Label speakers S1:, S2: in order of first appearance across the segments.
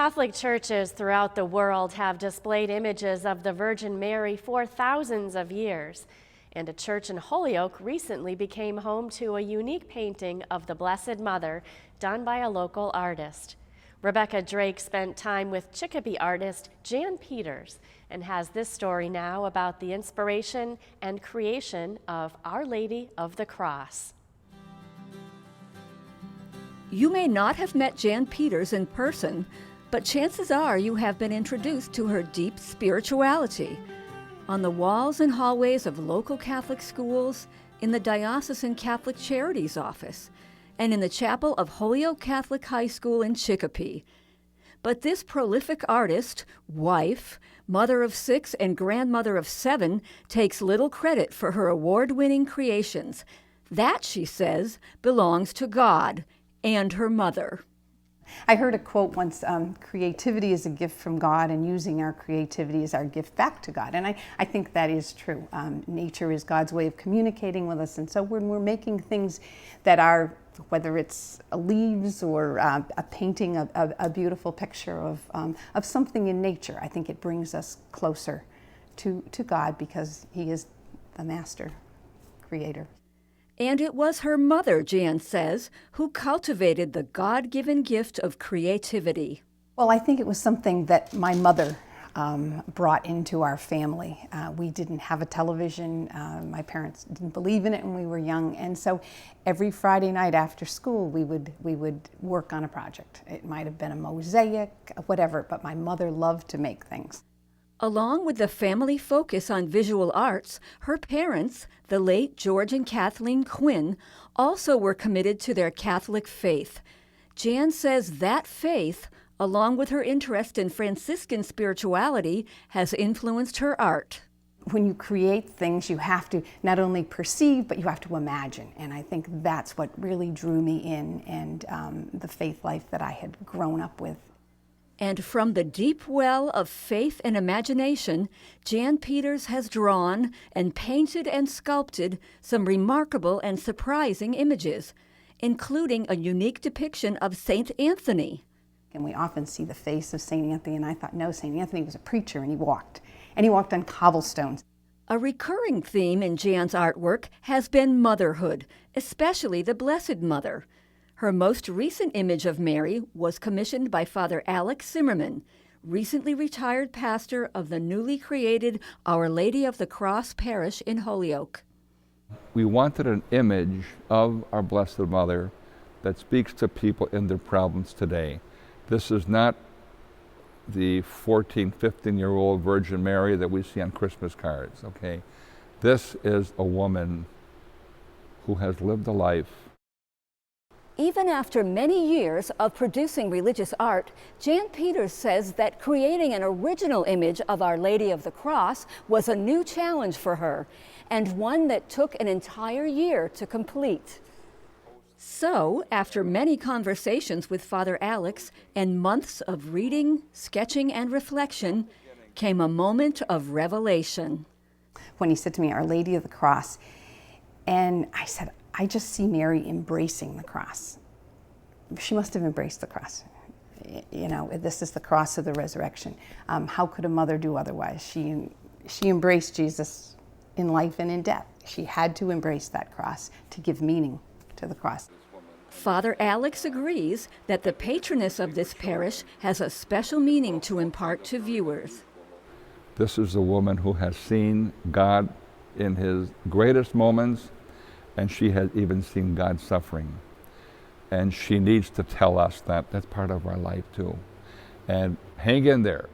S1: Catholic churches throughout the world have displayed images of the Virgin Mary for thousands of years, and a church in Holyoke recently became home to a unique painting of the Blessed Mother done by a local artist. Rebecca Drake spent time with Chicopee artist Jan Peters and has this story now about the inspiration and creation of Our Lady of the Cross.
S2: You may not have met Jan Peters in person, but chances are you have been introduced to her deep spirituality. On the walls and hallways of local Catholic schools, in the Diocesan Catholic Charities office, and in the chapel of Holyoke Catholic High School in Chicopee. But this prolific artist, wife, mother of 6 and grandmother of 7, takes little credit for her award-winning creations. That, she says, belongs to God and her mother.
S3: I heard a quote once, creativity is a gift from God, and using our creativity is our gift back to God. And I think that is true. Nature is God's way of communicating with us, and so when we're making things that are, whether it's leaves or a painting, a beautiful picture of something in nature, I think it brings us closer to God because He is the master creator.
S2: And it was her mother, Jan says, who cultivated the God-given gift of creativity.
S3: Well, I think it was something that my mother brought into our family. We didn't have a television. My parents didn't believe in it when we were young, and so every Friday night after school we would work on a project. It might have been a mosaic, whatever, but my mother loved to make things.
S2: Along with the family focus on visual arts, her parents, the late George and Kathleen Quinn, also were committed to their Catholic faith. Jan says that faith, along with her interest in Franciscan spirituality, has influenced her art.
S3: When you create things, you have to not only perceive, but you have to imagine. And I think that's what really drew me in, and the faith life that I had grown up with.
S2: And from the deep well of faith and imagination, Jan Peters has drawn and painted and sculpted some remarkable and surprising images, including a unique depiction of St. Anthony.
S3: And we often see the face of St. Anthony, and I thought, no, St. Anthony was a preacher, and he walked on cobblestones.
S2: A recurring theme in Jan's artwork has been motherhood, especially the Blessed Mother. Her most recent image of Mary was commissioned by Father Alex Zimmerman, recently retired pastor of the newly created Our Lady of the Cross parish in Holyoke.
S4: We wanted an image of our Blessed Mother that speaks to people in their problems today. This is not the 14, 15-year-old Virgin Mary that we see on Christmas cards, okay? This is a woman who has lived a life.
S2: Even after many years of producing religious art, Jan Peters says that creating an original image of Our Lady of the Cross was a new challenge for her, and one that took an entire year to complete. So, after many conversations with Father Alex and months of reading, sketching, and reflection, came a moment of revelation.
S3: When he said to me, Our Lady of the Cross, and I said, I just see Mary embracing the cross. She must have embraced the cross. You know, this is the cross of the resurrection. How could a mother do otherwise? She embraced Jesus in life and in death. She had to embrace that cross to give meaning to the cross.
S2: Father Alex agrees that the patroness of this parish has a special meaning to impart to viewers.
S4: This is a woman who has seen God in His greatest moments, and she has even seen God suffering. And she needs to tell us that that's part of our life too. And hang in there,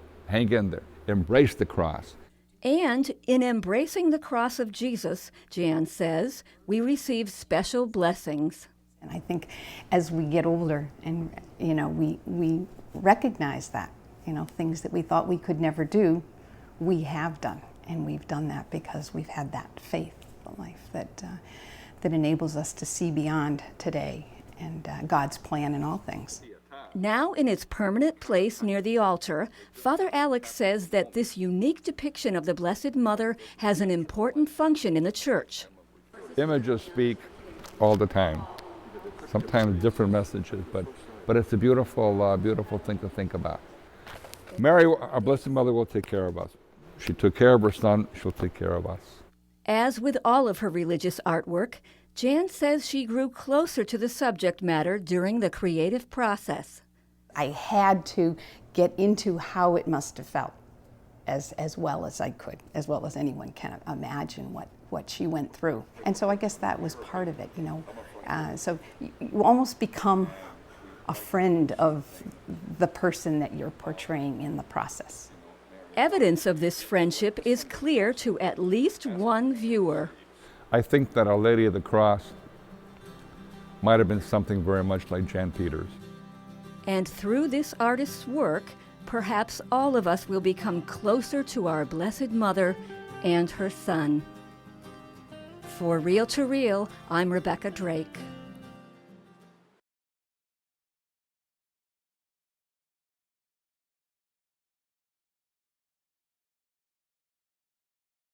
S4: embrace the cross.
S2: And in embracing the cross of Jesus, Jan says, we receive special blessings.
S3: And I think as we get older and, you know, we recognize that, you know, things that we thought we could never do, we have done. And we've done that because we've had that faith in life that enables us to see beyond today and God's plan in all things.
S2: Now in its permanent place near the altar, Father Alex says that this unique depiction of the Blessed Mother has an important function in the church.
S4: Images speak all the time, sometimes different messages, but it's a beautiful, beautiful thing to think about. Mary, our Blessed Mother, will take care of us. She took care of her son, she'll take care of us.
S2: As with all of her religious artwork, Jan says she grew closer to the subject matter during the creative process.
S3: I had to get into how it must have felt as well as I could, as well as anyone can imagine what she went through. And so I guess that was part of it, you know. So you almost become a friend of the person that you're portraying in the process.
S2: Evidence of this friendship is clear to at least one viewer.
S4: I think that Our Lady of the Cross might have been something very much like Jan Peters.
S2: And through this artist's work, perhaps all of us will become closer to our Blessed Mother and her Son. For Real to Real, I'm Rebecca Drake.